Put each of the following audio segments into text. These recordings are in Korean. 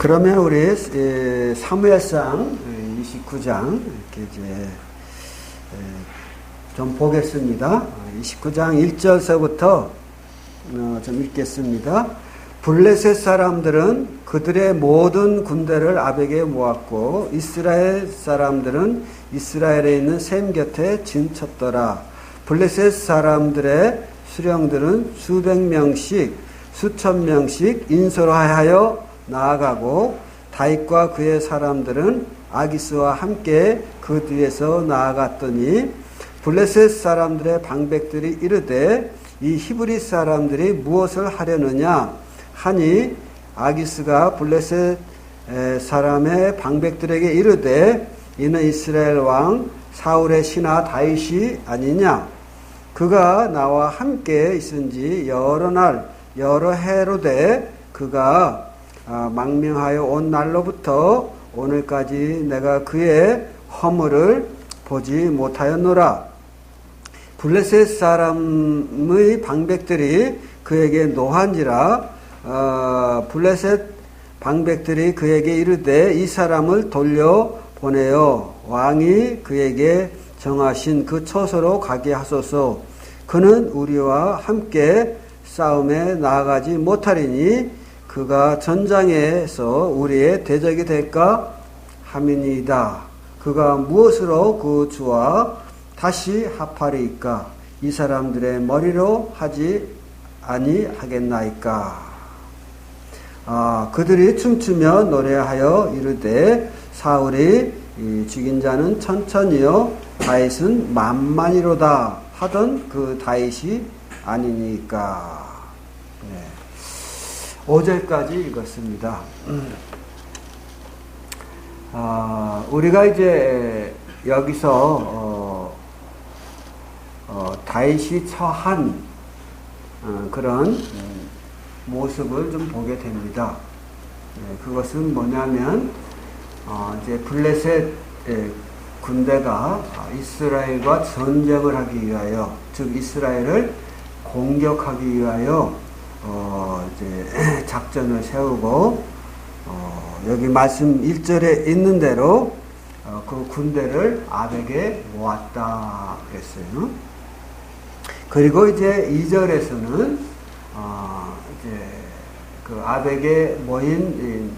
그러면 우리 사무엘상 29장 이렇게 이제 좀 보겠습니다. 29장 1절서부터 좀 읽겠습니다. 블레셋 사람들은 그들의 모든 군대를 아벡에 모았고 이스라엘 사람들은 이스라엘에 있는 셈 곁에 진쳤더라. 블레셋 사람들의 수령들은 수백 명씩 수천 명씩 인솔하여 나아가고 다윗과 그의 사람들은 아기스와 함께 그 뒤에서 나아갔더니 블레셋 사람들의 방백들이 이르되 이 히브리 사람들이 무엇을 하려느냐 하니 아기스가 블레셋 사람의 방백들에게 이르되 이는 이스라엘 왕 사울의 신하 다윗이 아니냐. 그가 나와 함께 있은지 여러 날 여러 해로되 그가 망명하여 온 날로부터 오늘까지 내가 그의 허물을 보지 못하였노라. 블레셋 사람의 방백들이 그에게 노한지라. 블레셋 방백들이 그에게 이르되 이 사람을 돌려보내어 왕이 그에게 정하신 그 처소로 가게 하소서. 그는 우리와 함께 싸움에 나아가지 못하리니 그가 전장에서 우리의 대적이 될까 함이니이다. 그가 무엇으로 그 주와 다시 합하리이까? 이 사람들의 머리로 하지 아니하겠나이까? 그들이 춤추며 노래하여 이르되 사울이 죽인 자는 천천히요 다윗은 만만이로다 하던 그 다윗이 아니니까. 5절까지 읽었습니다. 우리가 이제 여기서 다윗이 처한 그런 모습을 좀 보게 됩니다. 그것은 뭐냐면 이제 블레셋 군대가 이스라엘과 전쟁을 하기 위하여, 즉 이스라엘을 공격하기 위하여 이제 작전을 세우고 여기 말씀 1절에 있는 대로 그 군대를 아벡에 모았다 그랬어요. 그리고 이제 2절에서는 이제 그 아벡에 모인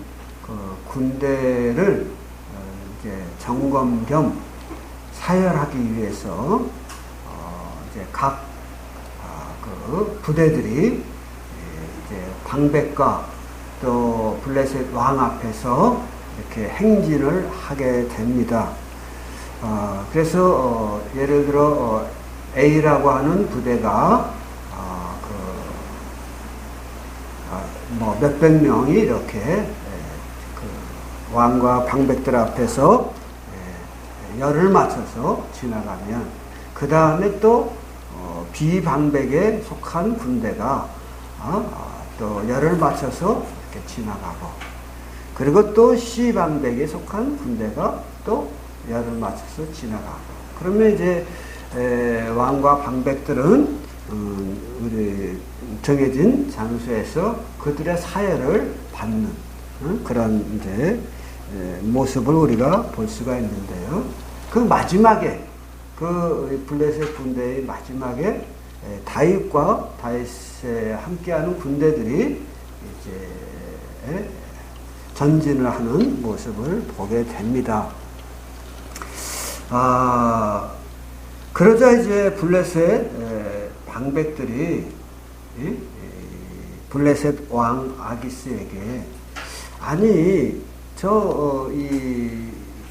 그 군대를 이제 점검 겸 사열하기 위해서 이제 각 그 부대들이 이제 방백과 또 블레셋 왕 앞에서 이렇게 행진을 하게 됩니다. 그래서 예를 들어 A라고 하는 부대가 뭐 몇백 명이 이렇게 그 왕과 방백들 앞에서 열을 맞춰서 지나가면 그 다음에 또 비방백에 속한 군대가 또 열을 맞춰서 이렇게 지나가고, 그리고 또 C방백에 속한 군대가 또 열을 맞춰서 지나가고, 그러면 이제 왕과 방백들은 우리 정해진 장소에서 그들의 사열을 받는 그런 이제 모습을 우리가 볼 수가 있는데요. 그 마지막에 그 블레셋 군대의 마지막에 다윗과 다윗에 함께하는 군대들이 이제 전진을 하는 모습을 보게 됩니다. 그러자 이제 블레셋 방백들이 블레셋 왕 아기스에게 아니 이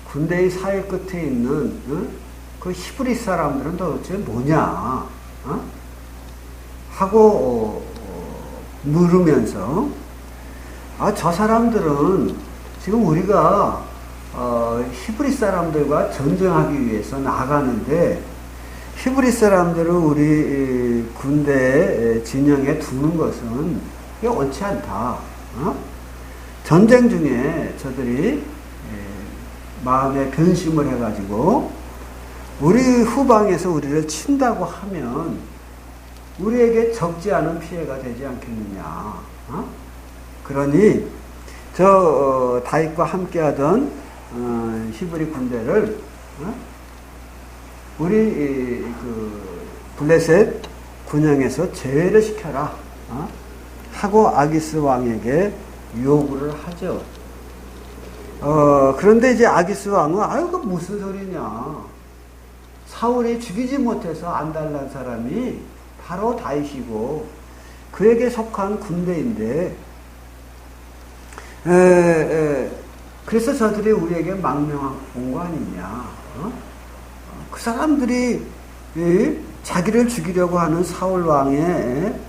군대의 사이 끝에 있는 그 히브리 사람들은 도대체 뭐냐 하고 물으면서 저 사람들은 지금 우리가 히브리 사람들과 전쟁하기 위해서 나가는데 히브리 사람들을 우리 군대 진영에 두는 것은 옳지 않다. 전쟁 중에 저들이 마음에 변심을 해가지고 우리 후방에서 우리를 친다고 하면 우리에게 적지 않은 피해가 되지 않겠느냐. 그러니 다윗과 함께하던 히브리 군대를 우리 블레셋 군영에서 제외를 시켜라 하고 아기스 왕에게 요구를 하죠. 그런데 이제 아기스 왕은 아유 그 무슨 소리냐, 사울이 죽이지 못해서 안달난 사람이 바로 다윗이고 그에게 속한 군대인데 그래서 저들이 우리에게 망명한 거 아니냐. 그 사람들이 자기를 죽이려고 하는 사울 왕의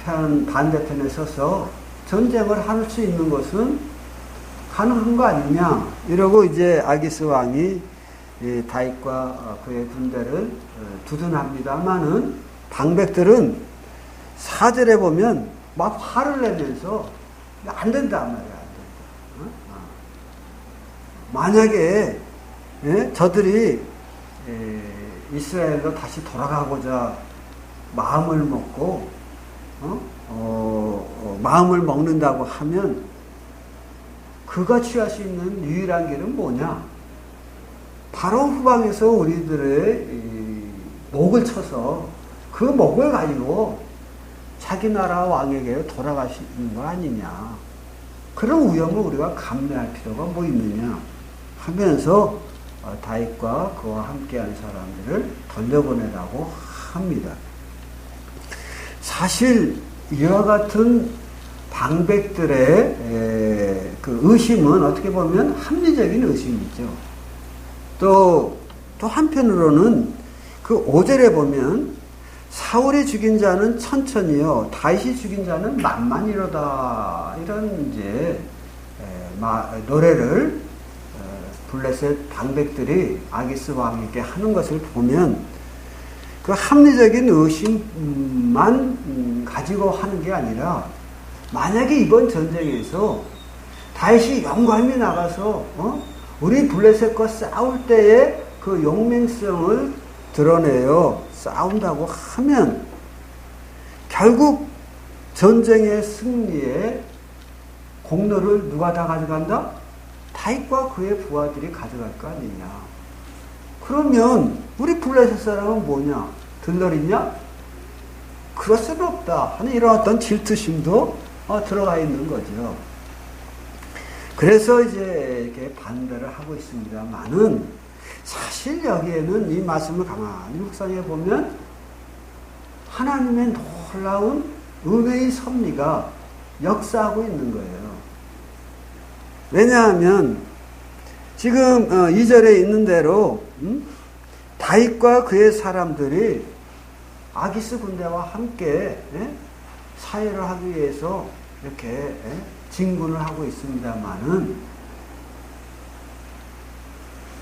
반대편에 서서 전쟁을 할 수 있는 것은 가능한 거 아니냐. 이러고 이제 아기스 왕이 다윗과 그의 군대를 두둔합니다마는 방백들은 4절에 보면 막 화를 내면서 안 된다 말이야. 안 된다. 만약에 저들이 이스라엘로 다시 돌아가고자 마음을 먹고 마음을 먹는다고 하면 그가 취할 수 있는 유일한 길은 뭐냐? 바로 후방에서 우리들의 목을 쳐서 그 목을 가지고 자기 나라 왕에게 돌아가시는 거 아니냐. 그런 위험을 우리가 감내할 필요가 뭐 있느냐 하면서 다윗과 그와 함께한 사람들을 돌려보내라고 합니다. 사실 이와 같은 방백들의 그 의심은 어떻게 보면 합리적인 의심이죠. 또 한편으로는 그 5절에 보면 사울이 죽인 자는 천천히요 다윗이 죽인 자는 만만이로다, 이런 이제 노래를 블레셋 방백들이 아기스 왕에게 하는 것을 보면 그 합리적인 의심만 가지고 하는 게 아니라 만약에 이번 전쟁에서 다윗이 용감히 나가서 우리 블레셋과 싸울 때의 그 용맹성을 드러내어 싸운다고 하면 결국 전쟁의 승리에 공로를 누가 다 가져간다? 다윗과 그의 부하들이 가져갈 거 아니냐. 그러면 우리 블레셋 사람은 뭐냐? 들러리냐? 그럴 수는 없다 하는 이런 어떤 질투심도 들어가 있는 거죠. 그래서 이제 이렇게 반대를 하고 있습니다만은 사실 여기에는 이 말씀을 가만히 묵상해 보면 하나님의 놀라운 은혜의 섭리가 역사하고 있는 거예요. 왜냐하면 지금 2절에 있는 대로 다윗과 그의 사람들이 아기스 군대와 함께 사회를 하기 위해서 이렇게 진군을 하고 있습니다만은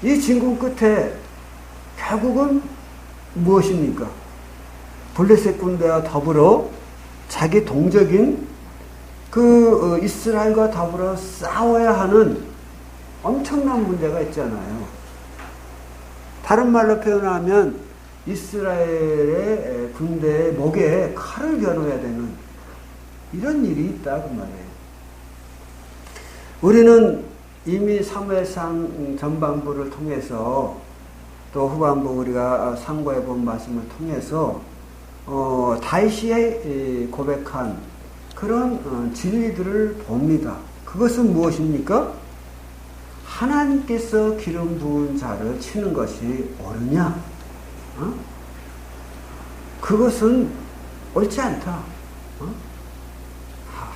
이 진군 끝에 결국은 무엇입니까? 블레셋 군대와 더불어 자기 동족인 그 이스라엘과 더불어 싸워야 하는 엄청난 문제가 있잖아요. 다른 말로 표현하면 이스라엘의 군대의 목에 칼을 겨누어야 되는 이런 일이 있다 그 말이에요. 우리는 이미 사무엘상 전반부를 통해서 또 후반부 우리가 상고해 본 말씀을 통해서 다윗이 고백한 그런 진리들을 봅니다. 그것은 무엇입니까? 하나님께서 기름 부은 자를 치는 것이 옳으냐? 그것은 옳지 않다.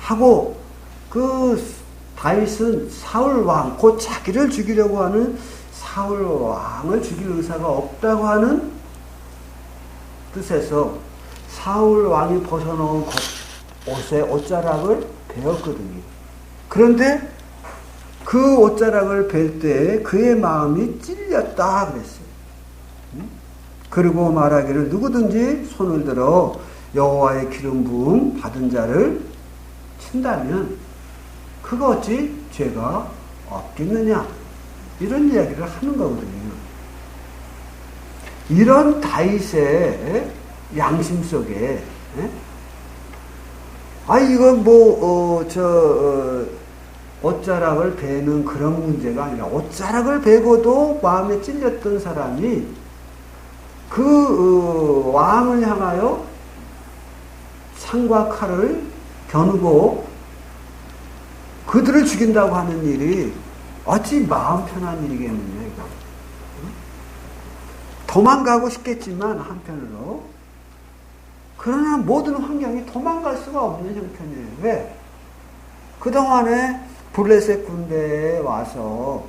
하고 그 다윗은 사울 왕, 곧 자기를 죽이려고 하는 사울 왕을 죽일 의사가 없다고 하는 뜻에서 사울 왕이 벗어놓은 옷의 옷자락을 베었거든요. 그런데 그 옷자락을 벨 때 그의 마음이 찔렸다 그랬어요. 그리고 말하기를 누구든지 손을 들어 여호와의 기름 부음 받은 자를 친다면 그거 어찌 죄가 없겠느냐, 이런 이야기를 하는 거거든요. 이런 다윗의 양심 속에 이건 옷자락을 베는 그런 문제가 아니라 옷자락을 베고도 마음에 찔렸던 사람이 그 왕을 향하여 창과 칼을 겨누고 그들을 죽인다고 하는 일이 어찌 마음 편한 일이겠느냐 이거. 도망가고 싶겠지만 한편으로 그러나 모든 환경이 도망갈 수가 없는 형편이에요. 왜? 그동안에 블레셋 군대에 와서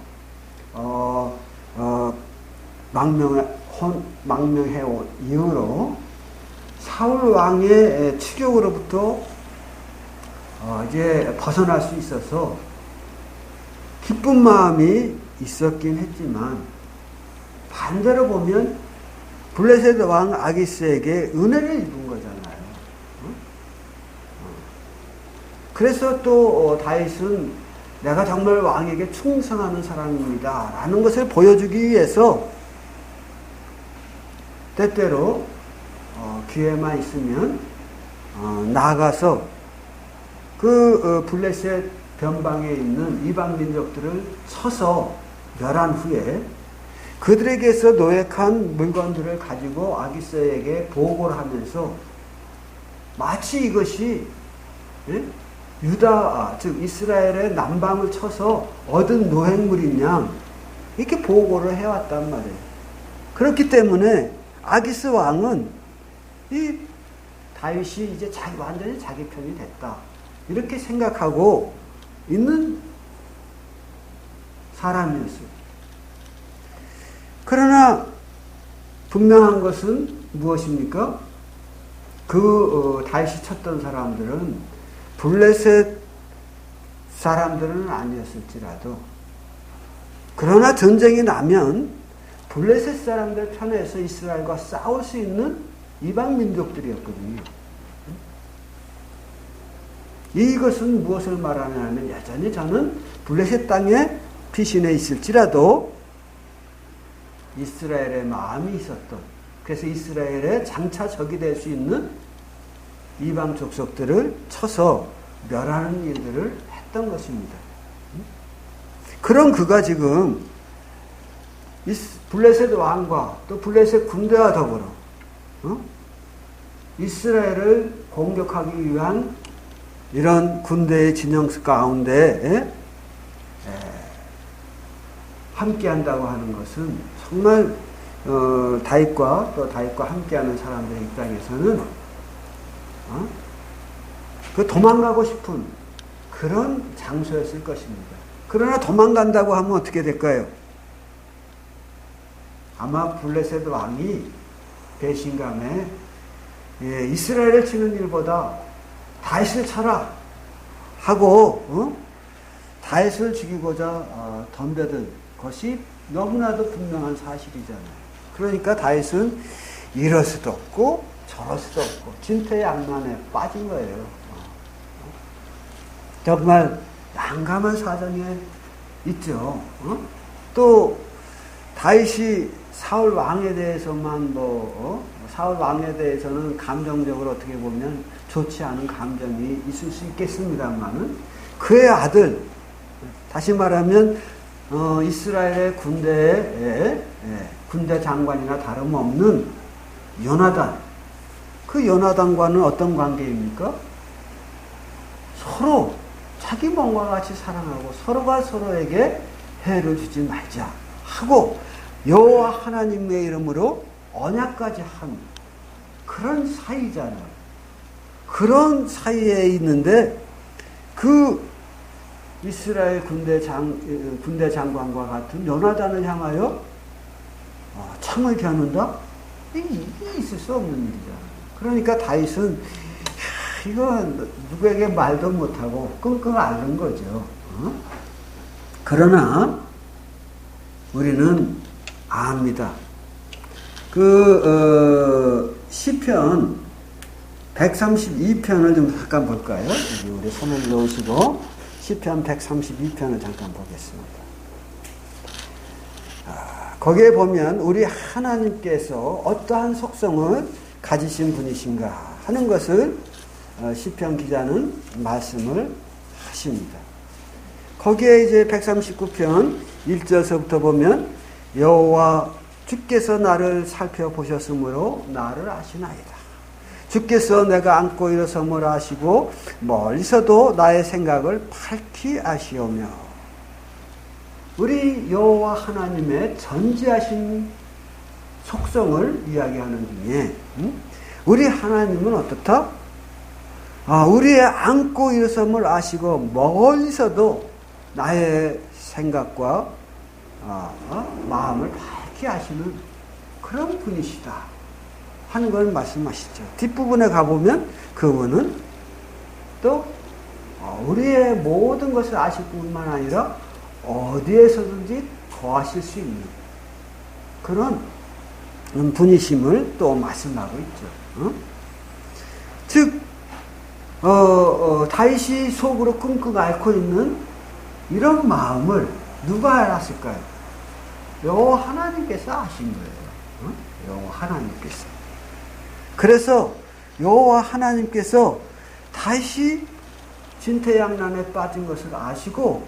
망명해온 이후로 사울 왕의 추격으로부터 이제 벗어날 수 있어서 기쁜 마음이 있었긴 했지만 반대로 보면 블레셋 왕 아기스에게 은혜를 입은 거잖아요. 그래서 또 다윗은 내가 정말 왕에게 충성하는 사람입니다 라는 것을 보여주기 위해서 때때로 기회만 있으면 나가서 그 블레셋 변방에 있는 이방 민족들을 쳐서 멸한 후에 그들에게서 노획한 물건들을 가지고 아기스에게 보고를 하면서 마치 이것이 유다, 즉 이스라엘의 남방을 쳐서 얻은 노획물인 양 이렇게 보고를 해왔단 말이에요. 그렇기 때문에 아기스 왕은 이 다윗이 이제 완전히 자기 편이 됐다 이렇게 생각하고 있는 사람이었어요. 그러나 분명한 것은 무엇입니까? 다윗이 쳤던 사람들은 블레셋 사람들은 아니었을지라도 그러나 전쟁이 나면 블레셋 사람들 편에서 이스라엘과 싸울 수 있는 이방 민족들이었거든요. 이것은 무엇을 말하냐면 여전히 저는 블레셋 땅에 피신해 있을지라도 이스라엘의 마음이 있었던, 그래서 이스라엘의 장차 적이 될 수 있는 이방 족속들을 쳐서 멸하는 일들을 했던 것입니다. 그런 그가 지금 블레셋 왕과 또 블레셋 군대와 더불어 이스라엘을 공격하기 위한 이런 군대의 진영 가운데 함께한다고 하는 것은 정말 다윗과 또 다윗과 함께하는 사람들의 입장에서는 그 도망가고 싶은 그런 장소였을 것입니다. 그러나 도망간다고 하면 어떻게 될까요? 아마 블레셋 왕이 배신감에 이스라엘을 치는 일보다 다윗을 쳐라 하고 다윗을 죽이고자 덤벼든 것이 너무나도 분명한 사실이잖아요. 그러니까 다윗은 이럴 수도 없고 저럴 수도 없고 진퇴양난에 빠진 거예요. 정말 난감한 사정에 있죠. 또 다윗이 사울 왕에 대해서만 사울 왕에 대해서는 감정적으로 어떻게 보면 좋지 않은 감정이 있을 수 있겠습니다만은 그의 아들, 다시 말하면 이스라엘의 군대 장관이나 다름없는 요나단, 그 요나단과는 어떤 관계입니까? 서로 자기 몸과 같이 사랑하고 서로가 서로에게 해를 주지 말자 하고 여호와 하나님의 이름으로 언약까지 한 그런 사이잖아요. 그런 사이에 있는데 그 이스라엘 군대 장관과 같은 요나단을 향하여 창을 겨눈다? 이게 있을 수 없는 일이잖아요. 그러니까 다윗은 이건 누구에게 말도 못하고 끙끙 앓는 거죠. 그러나 우리는 압니다. 시편 132편을 좀 잠깐 볼까요? 여기 우리 손을 놓으시고 시편 132편을 잠깐 보겠습니다. 거기에 보면 우리 하나님께서 어떠한 속성을 가지신 분이신가 하는 것을 시편 기자는 말씀을 하십니다. 거기에 이제 139편 1절서부터 보면 여호와 주께서 나를 살펴보셨으므로 나를 아시나이다. 주께서 내가 앉고 일어섬을 아시고 멀리서도 나의 생각을 밝히 아시오며. 우리 여호와 하나님의 전지하신 속성을 이야기하는 중에 우리 하나님은 어떻다? 우리의 앉고 일어섬을 아시고 멀리서도 나의 생각과 마음을 밝히 아시는 그런 분이시다 하는 걸 말씀하시죠. 뒷부분에 가보면 그분은 또 우리의 모든 것을 아실 뿐만 아니라 어디에서든지 거하실 수 있는 그런 분이심을 또 말씀하고 있죠. 즉 다윗이 속으로 끙끙 앓고 있는 이런 마음을 누가 알았을까요? 여호와 하나님께서 아신 거예요. 여호와 하나님께서. 그래서 여호와 하나님께서 다윗이 진퇴양난에 빠진 것을 아시고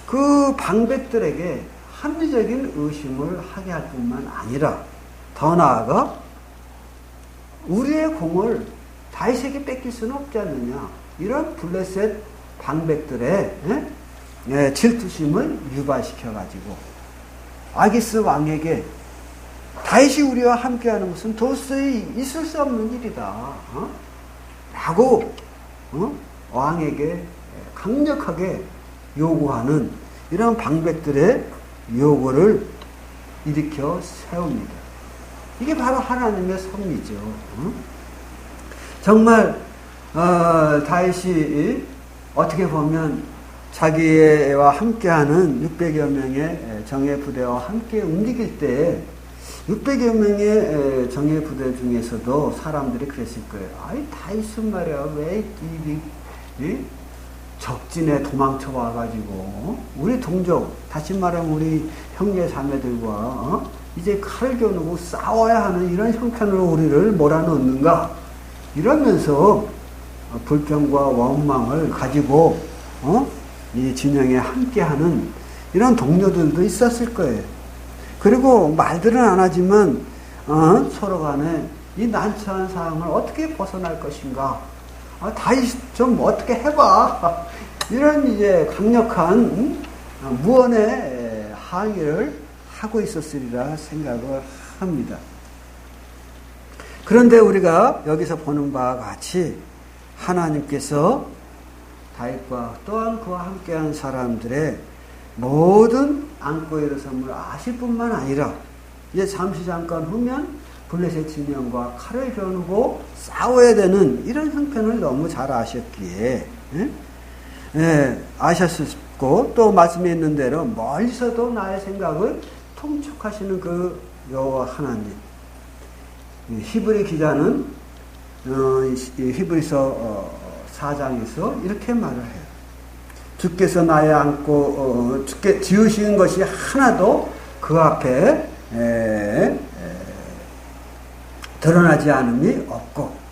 그 방백들에게 합리적인 의심을 하게 할 뿐만 아니라 더 나아가 우리의 공을 다윗에게 뺏길 수는 없지 않느냐, 이런 블레셋 방백들의 질투심을 유발시켜가지고 아기스 왕에게 다윗이 우리와 함께하는 것은 도저히 있을 수 없는 일이다 라고 왕에게 강력하게 요구하는 이런 방백들의 요구를 일으켜 세웁니다. 이게 바로 하나님의 섭리죠. 정말 다윗이 어떻게 보면 자기와 함께하는 600여 명의 정예 부대와 함께 움직일 때 600여 명의 정예 부대 중에서도 사람들이 그랬을 거예요. 아이 다윗은 말이야 왜 이 적진에 도망쳐 와가지고 우리 동족, 다시 말하면 우리 형제 자매들과 이제 칼을 겨누고 싸워야 하는 이런 형편으로 우리를 몰아넣는가, 이러면서 불평과 원망을 가지고 이 진영에 함께하는 이런 동료들도 있었을 거예요. 그리고 말들은 안 하지만 서로 간에 이 난처한 상황을 어떻게 벗어날 것인가, 다시 좀 어떻게 해봐, 이런 이제 강력한 무언의 항의를 하고 있었으리라 생각을 합니다. 그런데 우리가 여기서 보는 바와 같이 하나님께서 다윗과 또한 그와 함께한 사람들의 모든 앉고 일어섬을 아실 뿐만 아니라 이제 잠깐 후면 블레셋 진영과 칼을 겨누고 싸워야 되는 이런 형편을 너무 잘 아셨기에 아셨고, 또 말씀에 있는 대로 멀리서도 나의 생각을 통촉하시는 그 여호와 하나님. 히브리 기자는 히브리서 4장에서 이렇게 말을 해요. 주께서 나의 앉고 주께 지으신 것이 하나도 그 앞에 드러나지 않음이 없고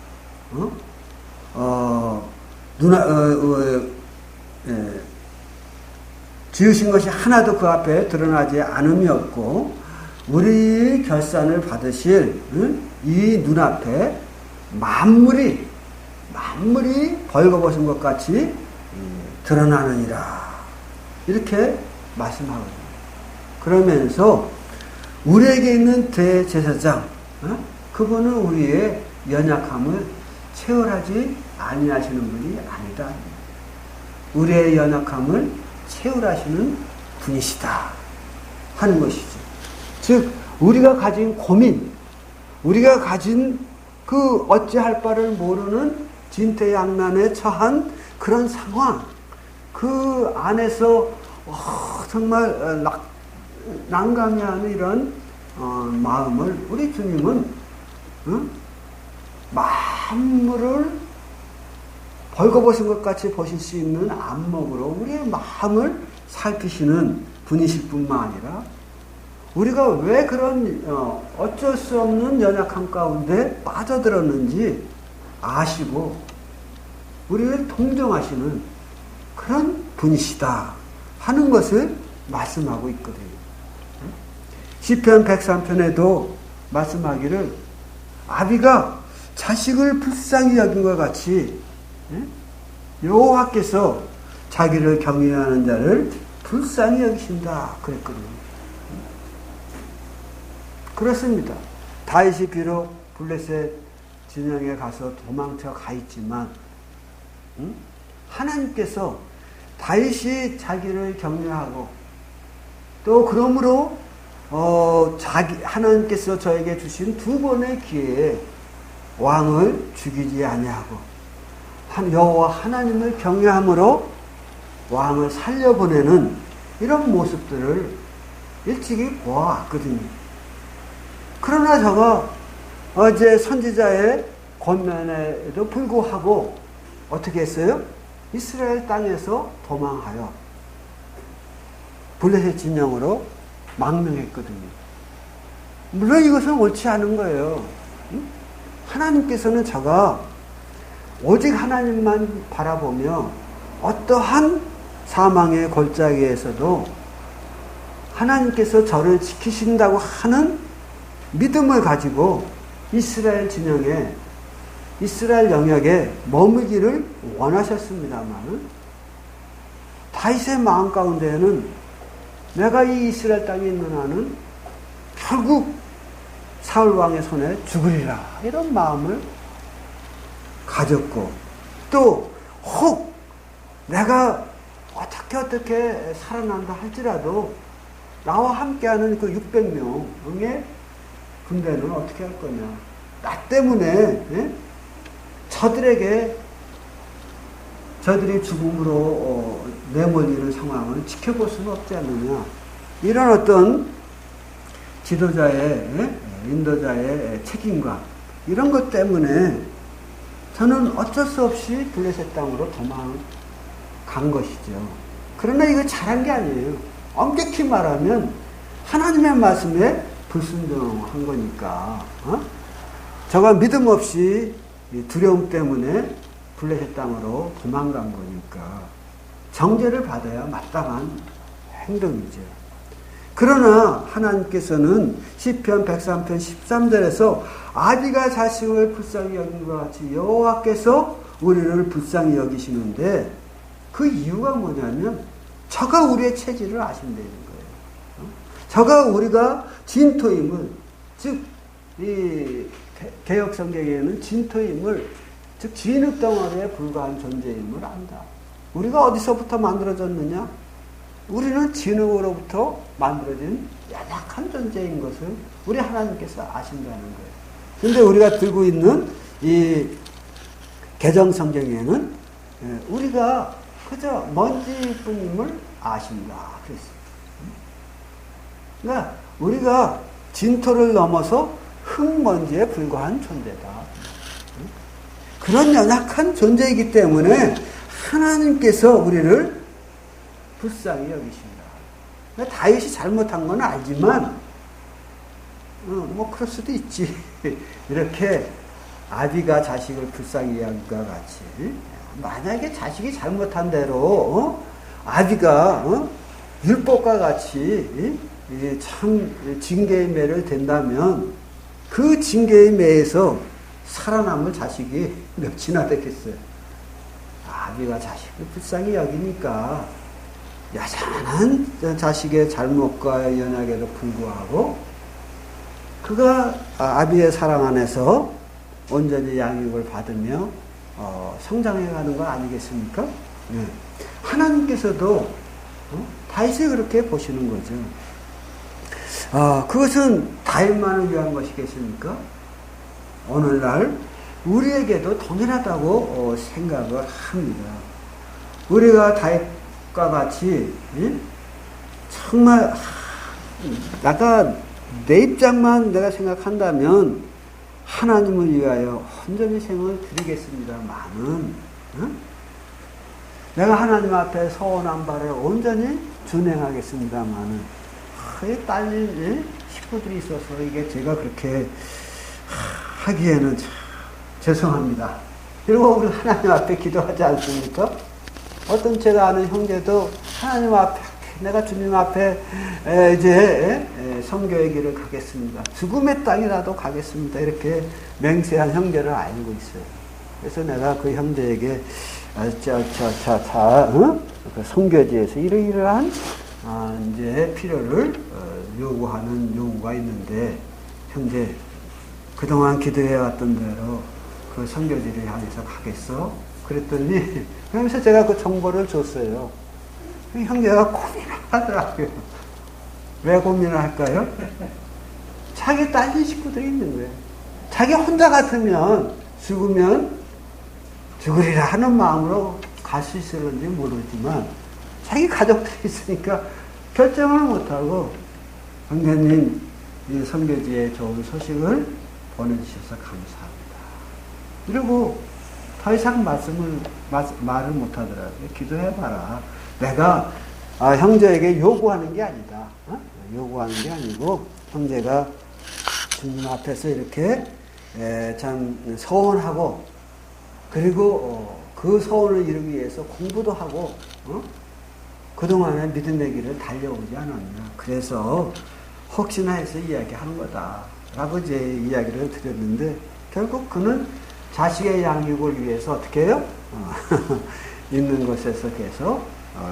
지으신 것이 하나도 그 앞에 드러나지 않음이 없고 우리 결산을 받으실 이 눈앞에 만물이 벌거벗은 것 같이 드러나느니라, 이렇게 말씀하거든요. 그러면서 우리에게 있는 대제사장, 그분은 우리의 연약함을 체험하지 아니하시는 분이 아니다. 우리의 연약함을 체험하시는 분이시다 하는 것이죠. 즉 우리가 가진 고민, 우리가 가진 그 어찌할 바를 모르는 진퇴양난에 처한 그런 상황, 그 안에서 정말 난감해하는 이런 마음을 우리 주님은 만물을 벌거벗은 것 같이 보실 수 있는 안목으로 우리의 마음을 살피시는 분이실 뿐만 아니라 우리가 왜 그런 어쩔 수 없는 연약함 가운데 빠져들었는지 아시고 우리를 동정하시는 그런 분이시다 하는 것을 말씀하고 있거든요. 시편 103편에도 말씀하기를 아비가 자식을 불쌍히 여긴 것 같이 여호와께서 자기를 경외하는 자를 불쌍히 여기신다 그랬거든요. 그렇습니다. 다윗이 비록 블레셋 진영에 가서 도망쳐 가 있지만 하나님께서 다윗이 자기를 경외하고 또 그러므로 하나님께서 저에게 주신 2번의 기회에 왕을 죽이지 아니하고 여호와 하나님을 경외함으로 왕을 살려보내는 이런 모습들을 일찍이 보아왔거든요. 그러나 저가 어제 선지자의 권면에도 불구하고 어떻게 했어요? 이스라엘 땅에서 도망하여 블레셋 진영으로 망명했거든요. 물론 이것은 옳지 않은 거예요. 하나님께서는 저가 오직 하나님만 바라보며 어떠한 사망의 골짜기에서도 하나님께서 저를 지키신다고 하는 믿음을 가지고 이스라엘 진영에 이스라엘 영역에 머물기를 원하셨습니다만 다윗의 마음 가운데에는 내가 이 이스라엘 땅에 있는 한은 결국 사울 왕의 손에 죽으리라 이런 마음을 가졌고 또 혹 내가 어떻게 살아난다 할지라도 나와 함께하는 그 600명의 군대는 어떻게 할 거냐. 나 때문에 저들이 죽음으로 내몰리는 상황을 지켜볼 수는 없지 않느냐. 이런 어떤 지도자의 인도자의 책임과 이런 것 때문에 저는 어쩔 수 없이 블레셋 땅으로 도망간 것이죠. 그러나 이거 잘한 게 아니에요. 엄격히 말하면 하나님의 말씀에 불순종한 거니까 저가 믿음 없이 두려움 때문에 블레셋 땅으로 도망간 거니까 정죄를 받아야 마땅한 행동이죠. 그러나 하나님께서는 시편 103편 13절에서 아비가 자식을 불쌍히 여긴 것 같이 여호와께서 우리를 불쌍히 여기시는데 그 이유가 뭐냐면 저가 우리의 체질을 아신다는 거예요. 저가 우리가 진토임을, 즉 이 개역 성경에는 진토임을, 즉 진흙 덩어리에 불과한 존재임을 안다. 우리가 어디서부터 만들어졌느냐? 우리는 진흙으로부터 만들어진 연약한 존재인 것을 우리 하나님께서 아신다는 거예요. 근데 우리가 들고 있는 이 개정 성경에는 우리가 그저 먼지뿐임을 아신다. 그랬어요. 그러니까 우리가 진토를 넘어서 흙먼지에 불과한 존재다. 그런 연약한 존재이기 때문에 하나님께서 우리를 불쌍히 여기신다. 그러니까 다윗이 잘못한 건 알지만 뭐 그럴 수도 있지. 이렇게 아비가 자식을 불쌍히 여긴 것 같이 만약에 자식이 잘못한 대로 아비가 율법과 같이 참 징계의 매를 된다면 그 징계의 매에서 살아남을 자식이 몇이나 되겠어요. 아비가 자식을 불쌍히 여기니까 여전한 자식의 잘못과 연약에도 불구하고 그가 아비의 사랑 안에서 온전히 양육을 받으며 성장해가는 거 아니겠습니까? 네. 하나님께서도 다윗을 그렇게 보시는 거죠. 그것은 다윗만을 위한 것이겠습니까? 오늘날 우리에게도 동일하다고 생각을 합니다. 우리가 다윗과 같이 정말 내 입장만 내가 생각한다면 하나님을 위하여 온전히 생을 드리겠습니다만은 내가 하나님 앞에 서원한 바를 온전히 준행하겠습니다만은 딸린 식구들이 있어서 이게 제가 그렇게 하기에는 죄송합니다. 그리고 우리 하나님 앞에 기도하지 않습니까? 어떤 제가 아는 형제도 하나님 앞에 내가 주님 앞에 이제 선교의 길을 가겠습니다. 죽음의 땅이라도 가겠습니다. 이렇게 맹세한 형제를 알고 있어요. 그래서 내가 그 형제에게 그 선교지에서 이러이러한 이제 필요를 요구하는 요구가 있는데, 형제 그동안 기도해왔던 대로 그 선교지를 향해서 가겠어? 그랬더니 그러면서 제가 그 정보를 줬어요. 그 형제가 고민을 하더라고요. 왜 고민을 할까요? 자기 딸린 식구들이 있는 거예요. 자기 혼자 같으면 죽으면 죽으리라 하는 마음으로 갈 수 있을는지 모르지만 자기 가족들이 있으니까 결정을 못하고, 형제님 이 선교지에 좋은 소식을 보내주셔서 감사합니다. 이러고 더 이상 말을 못하더라고요. 기도해봐라. 내가 형제에게 요구하는 게 아니다. 요구하는 게 아니고, 형제가 주님 앞에서 이렇게 참 서원하고, 그리고 그 소원을 이루기 위해서 공부도 하고, 그동안의 믿음의 길을 달려오지 않았나. 그래서 혹시나 해서 이야기하는 거다 라고 이제 이야기를 드렸는데, 결국 그는 자식의 양육을 위해서 어떻게 해요? 있는 곳에서 계속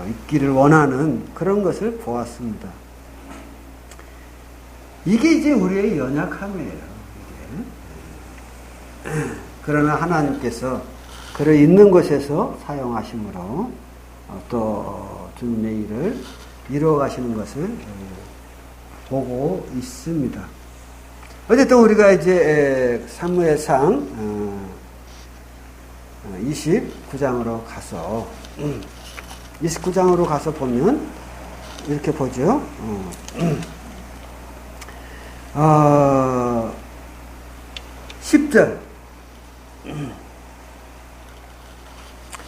있기를 원하는 그런 것을 보았습니다. 이게 이제 우리의 연약함이에요. 이게. 그러나 하나님께서 그를 있는 곳에서 사용하심으로 또 주님의 일을 이루어 가시는 것을 보고 있습니다. 어쨌든 우리가 이제 사무엘상 29장으로 가서 29장으로 가서 보면 이렇게 보죠. 10절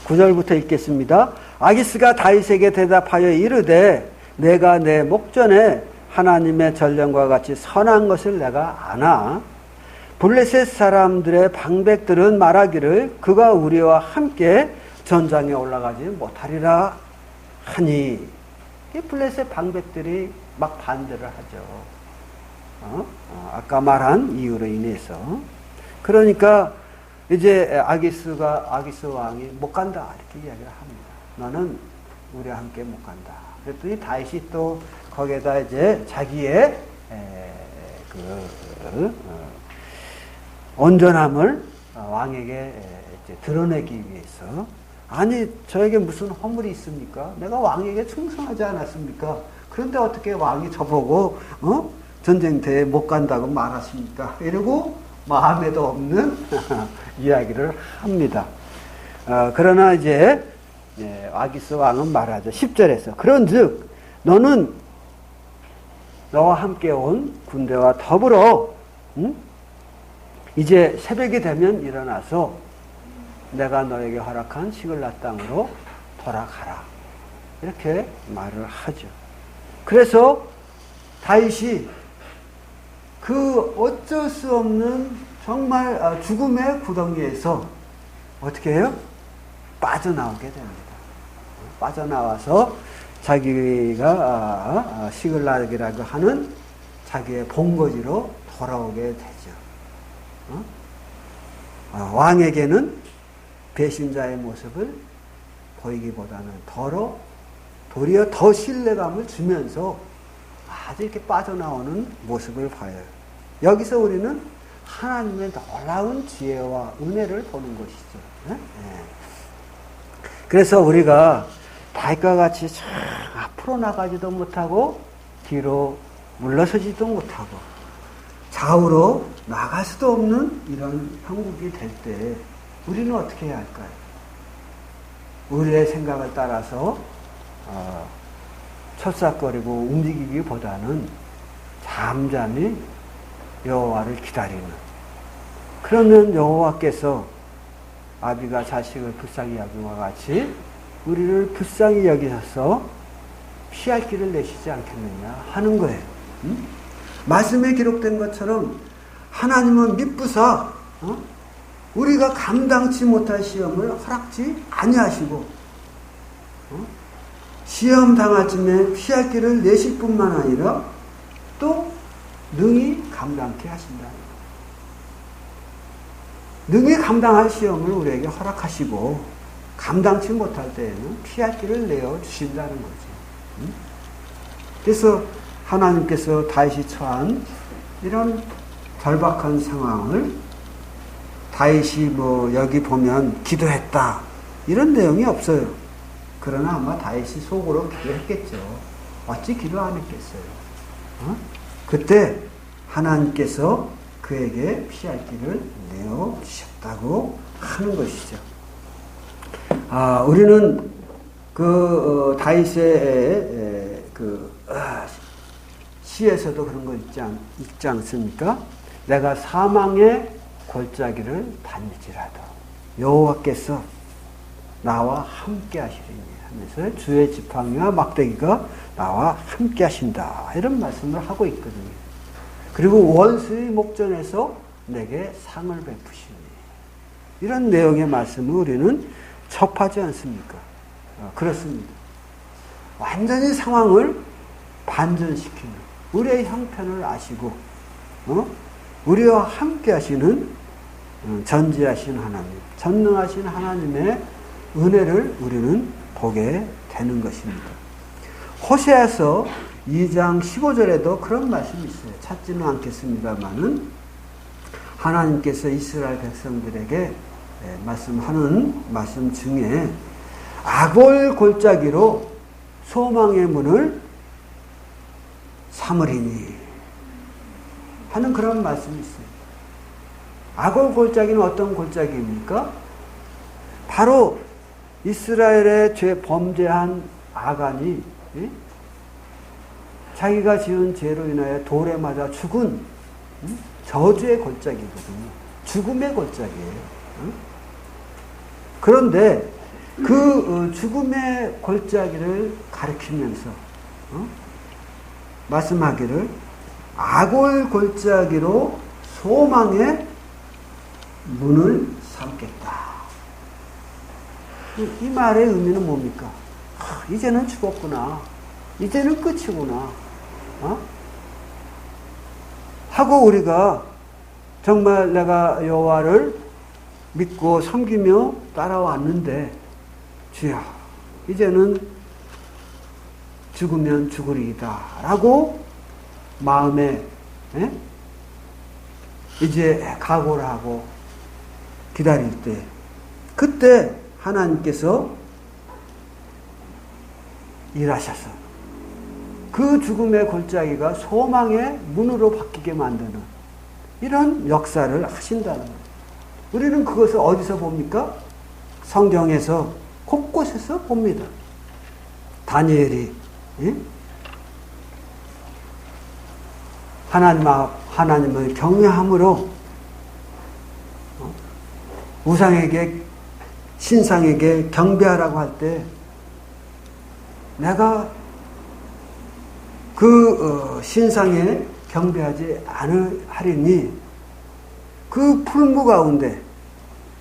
9절부터 읽겠습니다. 아기스가 다윗에게 대답하여 이르되 내가 내 목전에 하나님의 전령과 같이 선한 것을 내가 아나. 블레셋 사람들의 방백들은 말하기를 그가 우리와 함께 전장에 올라가지 못하리라 하니. 블레셋 방백들이 막 반대를 하죠. 아까 말한 이유로 인해서. 그러니까 이제 아기스 왕이 못 간다 이렇게 이야기를 합니다. 너는 우리와 함께 못 간다. 그랬더니 다윗이 또 거기에다 이제 자기의 온전함을 왕에게 이제 드러내기 위해서, 아니 저에게 무슨 허물이 있습니까? 내가 왕에게 충성하지 않았습니까? 그런데 어떻게 왕이 저보고 전쟁터에 못 간다고 말하십니까? 이러고 마음에도 없는 이야기를 합니다. 그러나 이제 아기스 왕은 말하죠. 10절에서 그런즉 너는 너와 함께 온 군대와 더불어 이제 새벽이 되면 일어나서 내가 너에게 허락한 시글라 땅으로 돌아가라. 이렇게 말을 하죠. 그래서 다윗이 그 어쩔 수 없는 정말 죽음의 구덩이에서 어떻게 해요? 빠져나오게 됩니다. 빠져나와서 자기가 시글락이라고 하는 자기의 본거지로 돌아오게 되죠. 왕에게는 배신자의 모습을 보이기보다는 도리어 더 신뢰감을 주면서 아주 이렇게 빠져나오는 모습을 봐요. 여기서 우리는 하나님의 놀라운 지혜와 은혜를 보는 것이죠. 네? 그래서 우리가 다윗과 같이 앞으로 나가지도 못하고 뒤로 물러서지도 못하고 좌우로 나갈 수도 없는 이런 형국이 될 때 우리는 어떻게 해야 할까요? 우리의 생각을 따라서 철삭거리고 움직이기보다는 잠잠히 여호와를 기다리는, 그러면 여호와께서 아비가 자식을 불쌍히 여김과 같이 우리를 불쌍히 여기셔서 피할 길을 내시지 않겠느냐 하는 거예요. 말씀에 기록된 것처럼 하나님은 미쁘사 우리가 감당치 못할 시험을 허락지 아니하시고 시험 당할 쯤에 피할 길을 내실 뿐만 아니라 또 능히 감당케 하신다. 능히 감당할 시험을 우리에게 허락하시고 감당치 못할 때에는 피할 길을 내어 주신다는 거지. 그래서 하나님께서 다윗이 처한 이런 절박한 상황을 다윗이 여기 보면 기도했다 이런 내용이 없어요. 그러나 아마 다윗이 속으로 기도했겠죠. 어찌 기도 안 했겠어요. 그때 하나님께서 그에게 피할 길을 내어 주셨다고 하는 것이죠. 우리는 다윗의 시에서도 그런 거 있지 않습니까? 내가 사망의 골짜기를 다닐지라도 여호와께서 나와 함께 하시리니 하면서 주의 지팡이와 막대기가 나와 함께 하신다. 이런 말씀을 하고 있거든요. 그리고 원수의 목전에서 내게 상을 베푸시니 이런 내용의 말씀을 우리는 접하지 않습니까? 그렇습니다. 완전히 상황을 반전시키는 우리의 형편을 아시고 우리와 함께 하시는 전지하신 하나님, 전능하신 하나님의 은혜를 우리는 보게 되는 것입니다. 호세아서 2장 15절에도 그런 말씀이 있어요. 찾지는 않겠습니다만은 하나님께서 이스라엘 백성들에게 말씀하는 말씀 중에 악올 골짜기로 소망의 문을 삼으리니 하는 그런 말씀이 있어요. 악올 골짜기는 어떤 골짜기입니까? 바로 이스라엘의 범죄한 아간이 자기가 지은 죄로 인하여 돌에 맞아 죽은 저주의 골짜기거든요. 죽음의 골짜기예요. 그런데 그 죽음의 골짜기를 가리키면서 말씀하기를 악올 골짜기로 소망의 문을 삼겠다. 이 말의 의미는 뭡니까? 이제는 죽었구나. 이제는 끝이구나. 하고 우리가 정말 내가 여호와를 믿고 섬기며 따라왔는데 주여 이제는 죽으면 죽으리이다 라고 마음에 이제 각오를 하고 기다릴 때 그때 하나님께서 일하셔서 그 죽음의 골짜기가 소망의 문으로 바뀌게 만드는 이런 역사를 하신다는 거예요. 우리는 그것을 어디서 봅니까? 성경에서 곳곳에서 봅니다. 다니엘이 하나님을 경외함으로 우상에게 신상에게 경배하라고 할 때 내가 그 신상에 경배하지 않으리니 그 풀무 가운데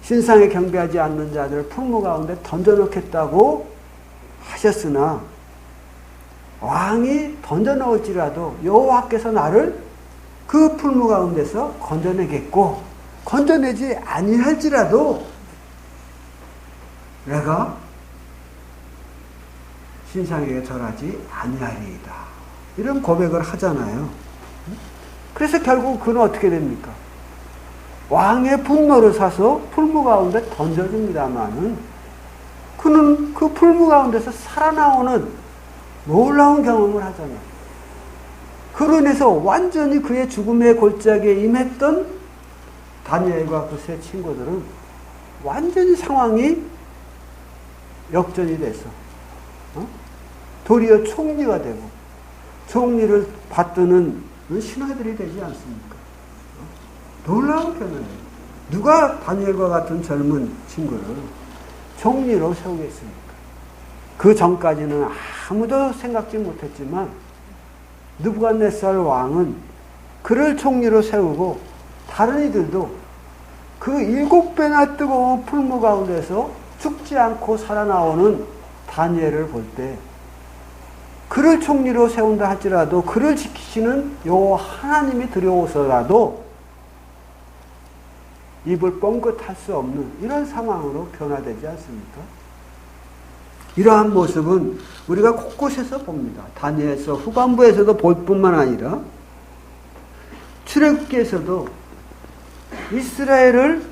신상에 경배하지 않는 자들을 풀무 가운데 던져놓겠다고 하셨으나 왕이 던져놓을지라도 여호와께서 나를 그 풀무 가운데서 건져내겠고 건져내지 아니할지라도 내가 신상에게 절하지 아니하리이다. 이런 고백을 하잖아요. 그래서 결국 그는 어떻게 됩니까? 왕의 분노를 사서 풀무 가운데 던져줍니다마는 그는 그 풀무 가운데서 살아나오는 놀라운 경험을 하잖아요. 그로 인해서 완전히 그의 죽음의 골짜기에 임했던 다니엘과 그 세 친구들은 완전히 상황이 역전이 돼서 도리어 총리가 되고 총리를 받드는 신하들이 되지 않습니까? 놀라운 변화예요. 누가 다니엘과 같은 젊은 친구를 총리로 세우겠습니까? 그 전까지는 아무도 생각지 못했지만 느부갓네살 왕은 그를 총리로 세우고 다른 이들도 그 7배나 뜨거운 풀무 가운데서 죽지 않고 살아나오는 다니엘을 볼 때 그를 총리로 세운다 할지라도 그를 지키시는 요 하나님이 들여오서라도 입을 뻥긋할 수 없는 이런 상황으로 변화되지 않습니까? 이러한 모습은 우리가 곳곳에서 봅니다. 다니엘서 후반부에서도 볼 뿐만 아니라 출애굽기에서도 이스라엘을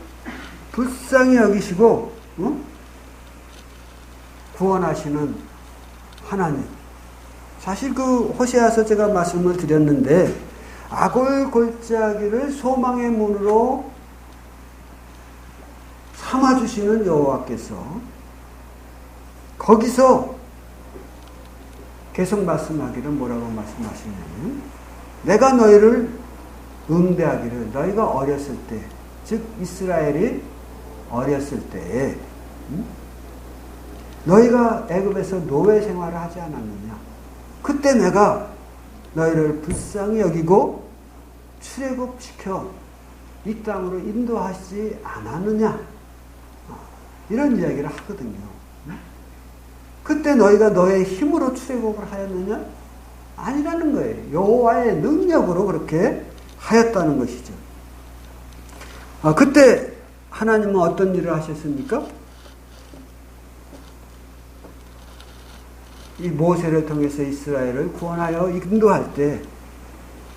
불쌍히 여기시고 구원하시는 하나님. 사실 그 호세아서 제가 말씀을 드렸는데 아골 골짜기를 소망의 문으로 삼아주시는 여호와께서 거기서 계속 말씀하기를 뭐라고 말씀하시냐면 내가 너희를 응대하기를 너희가 어렸을 때, 즉 이스라엘이 어렸을 때에 너희가 애굽에서 노예 생활을 하지 않았느냐. 그때 내가 너희를 불쌍히 여기고 출애굽시켜 이 땅으로 인도하지 않았느냐. 이런 이야기를 하거든요. 그때 너희가 너의 힘으로 출애굽을 하였느냐? 아니라는 거예요. 여호와의 능력으로 그렇게 하였다는 것이죠. 그때 하나님은 어떤 일을 하셨습니까? 이 모세를 통해서 이스라엘을 구원하여 인도할 때,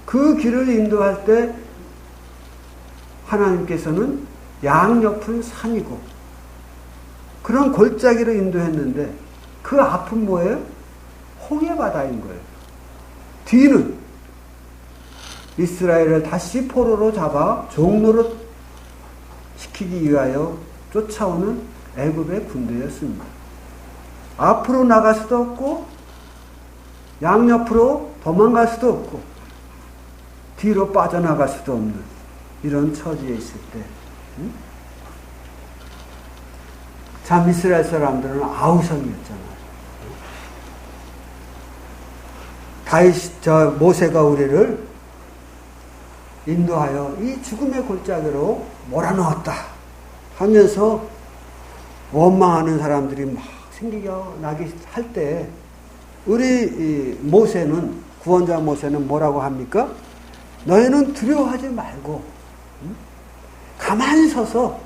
그 길을 인도할 때 하나님께서는 양옆은 산이고 그런 골짜기로 인도했는데 그 앞은 뭐예요? 홍해바다인 거예요. 뒤는 이스라엘을 다시 포로로 잡아 종로로 시키기 위하여 쫓아오는 애굽의 군대였습니다. 앞으로 나갈 수도 없고 양옆으로 도망갈 수도 없고 뒤로 빠져나갈 수도 없는 이런 처지에 있을 때 참 이스라엘 사람들은 아우성이었잖아요. 모세가 우리를 인도하여 이 죽음의 골짜기로 몰아넣었다 하면서 원망하는 사람들이 막 생기게 할 때 우리 모세는, 구원자 모세는 뭐라고 합니까? 너희는 두려워하지 말고 가만히 서서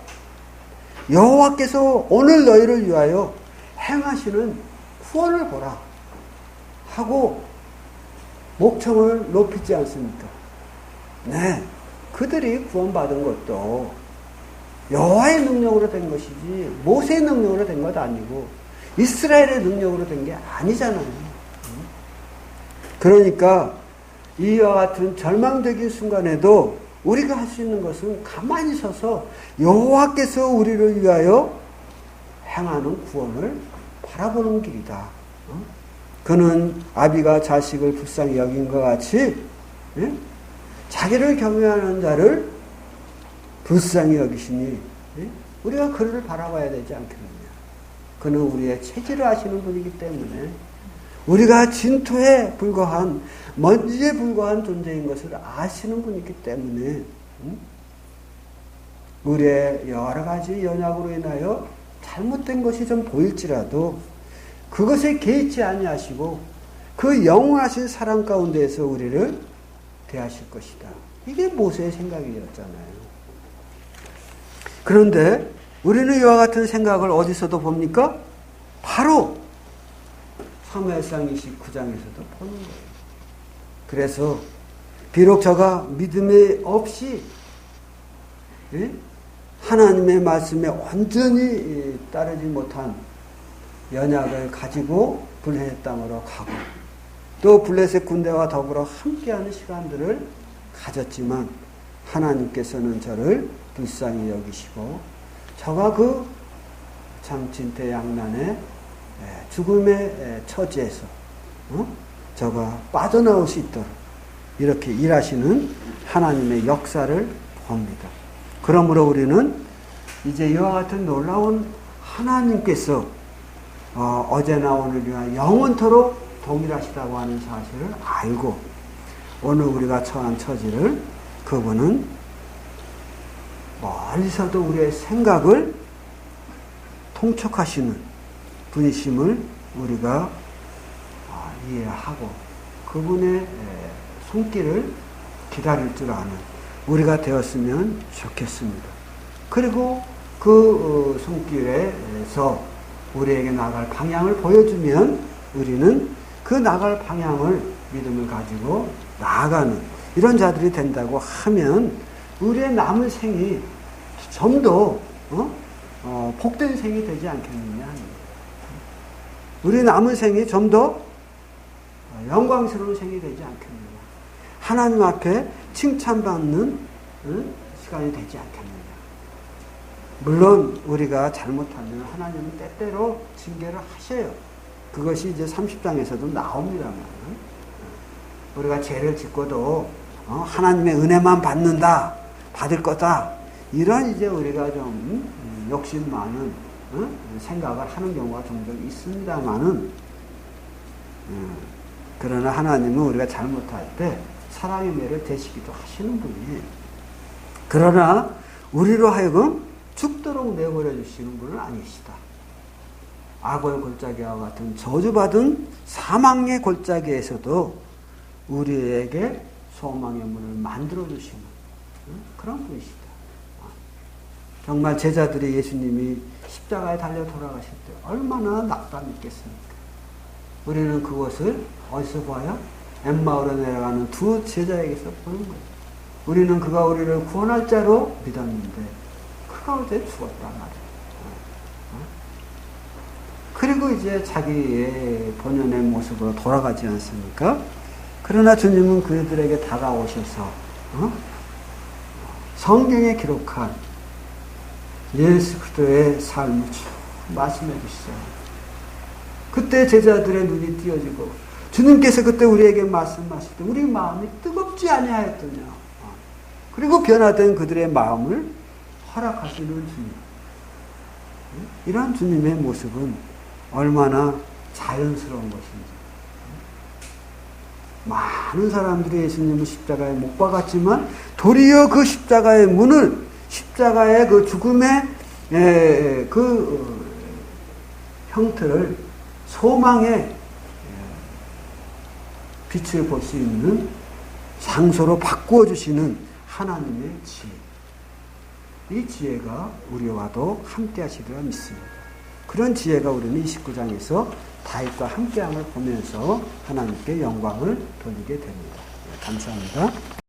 여호와께서 오늘 너희를 위하여 행하시는 구원을 보라 하고 목청을 높이지 않습니까? 네, 그들이 구원받은 것도 여호와의 능력으로 된 것이지 모세의 능력으로 된 것 아니고 이스라엘의 능력으로 된 게 아니잖아요. 그러니까 이와 같은 절망적인 순간에도 우리가 할 수 있는 것은 가만히 서서 여호와께서 우리를 위하여 행하는 구원을 바라보는 길이다. 그는 아비가 자식을 불쌍히 여긴 것 같이 자기를 경외하는 자를 불쌍히 여기시니 우리가 그를 바라봐야 되지 않겠느냐. 그는 우리의 체질을 아시는 분이기 때문에 우리가 진토에 불과한, 먼지에 불과한 존재인 것을 아시는 분이기 때문에 우리의 여러 가지 연약으로 인하여 잘못된 것이 좀 보일지라도 그것에 개의치 아니하시고 그 영원하신 사랑 가운데에서 우리를 대하실 것이다. 이게 모세의 생각이었잖아요. 그런데 우리는 이와 같은 생각을 어디서도 봅니까? 바로 사무엘상 29장에서도 보는 거예요. 그래서 비록 저가 믿음이 없이 하나님의 말씀에 완전히 따르지 못한 연약을 가지고 블레셋 땅으로 가고 또 블레셋 군대와 더불어 함께하는 시간들을 가졌지만 하나님께서는 저를 불쌍히 여기시고 저가 그 참 진퇴양난의 죽음의 처지에서 저가 빠져나올 수 있도록 이렇게 일하시는 하나님의 역사를 봅니다. 그러므로 우리는 이제 이와 같은 놀라운 하나님께서 어제나 오늘 위하여 영원토록 동일하시다고 하는 사실을 알고 오늘 우리가 처한 처지를 그분은 멀리서도 우리의 생각을 통촉하시는 분이심을 우리가 이해하고 그분의 손길을 기다릴 줄 아는 우리가 되었으면 좋겠습니다. 그리고 그 손길에서 우리에게 나갈 방향을 보여주면 우리는 그 나갈 방향을 믿음을 가지고 나아가는 이런 자들이 된다고 하면 우리의 남은 생이 좀 더 복된 생이 되지 않겠느냐. 우리 남은 생이 좀 더 영광스러운 생이 되지 않겠느냐. 하나님 앞에 칭찬받는 시간이 되지 않겠느냐. 물론 우리가 잘못하면 하나님은 때때로 징계를 하셔요. 그것이 이제 30장에서도 나옵니다만 우리가 죄를 짓고도 하나님의 은혜만 받을 거다. 이런 이제 우리가 좀 욕심 많은 생각을 하는 경우가 종종 있습니다만은 그러나 하나님은 우리가 잘못할 때 사랑의 매를 되시기도 하시는 분이에요. 그러나 우리로 하여금 죽도록 내버려 주시는 분은 아니시다. 악어의 골짜기와 같은 저주받은 사망의 골짜기에서도 우리에게 소망의 문을 만들어 주시는 그런 분이시다. 정말 제자들이 예수님이 십자가에 달려 돌아가실 때 얼마나 낙담 있겠습니까? 우리는 그것을 어디서 봐요? 엠마오로 내려가는 두 제자에게서 보는 거예요. 우리는 그가 우리를 구원할 자로 믿었는데 그가 어제 죽었단 말이에요. 그리고 이제 자기의 본연의 모습으로 돌아가지 않습니까? 그러나 주님은 그들에게 다가오셔서 성경에 기록한 예수 그리스도의 삶을 쭉 말씀해 주시잖아요. 그때 제자들의 눈이 띄어지고 주님께서 그때 우리에게 말씀하실 때 우리 마음이 뜨겁지 아니하였더냐. 그리고 변화된 그들의 마음을 허락하시는 주님. 이런 주님의 모습은 얼마나 자연스러운 것인지. 많은 사람들이 예수님을 십자가에 못 박았지만 도리어 그 십자가의 문을 십자가의 그 죽음의 그 형태를 소망의 빛을 볼 수 있는 장소로 바꾸어 주시는 하나님의 지혜. 이 지혜가 우리와도 함께 하시리라 믿습니다. 그런 지혜가 우리는 29장에서 다윗과 함께함을 보면서 하나님께 영광을 돌리게 됩니다. 감사합니다.